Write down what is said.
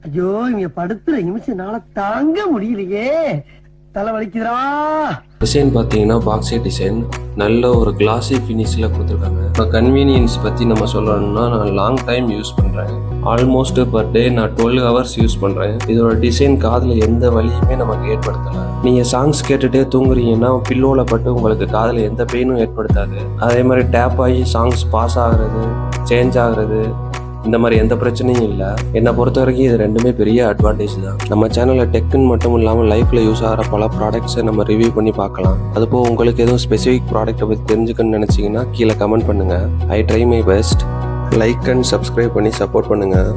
ஐயோ இங்க படுத்துற நிமிஷம்னால தாங்க முடியலையே, தலை வலிக்குதுடா. டிசைன் பார்த்தீங்கன்னா பாக்ஸே டிசைன், நல்ல ஒரு கிளாஸி ஃபினிஷில் கொடுத்துருக்காங்க. இப்போ கன்வீனியன்ஸ் பற்றி நம்ம சொல்லணும்னா, நான் லாங் டைம் யூஸ் பண்ணுறேன். ஆல்மோஸ்ட் பர் டே நான் 12 ஹவர்ஸ் யூஸ் பண்ணுறேன். இதோட டிசைன் காதில் எந்த வலியுமே நமக்கு ஏற்படுத்தலை. நீங்கள் சாங்ஸ் கேட்டுகிட்டே தூங்குறீங்கன்னா பில்லோவில் பட்டு உங்களுக்கு காதில் எந்த பெயினும் ஏற்படுத்தாது. அதே மாதிரி டேப் ஆகி சாங்ஸ் பாஸ் ஆகிறது, சேஞ்ச் ஆகிறது, இந்த மாதிரி எந்த பிரச்சனையும் இல்லை. என்னை பொறுத்த வரைக்கும் இது ரெண்டுமே பெரிய அட்வான்டேஜ் தான். நம்ம சேனலில் டெக்குன்னு மட்டும் இல்லாமல் லைஃப்பில் யூஸ் ஆகிற பல ப்ராடக்ட்ஸை நம்ம ரிவ்யூ பண்ணி பார்க்கலாம். அதுபோல் உங்களுக்கு எதுவும் ஸ்பெசிஃபிக் ப்ராடக்ட்டை பற்றி தெரிஞ்சுக்கணும்னு நினச்சிங்கன்னா கீழே கமெண்ட் பண்ணுங்கள். I try my best. Like and subscribe பண்ணி சப்போர்ட் பண்ணுங்கள்.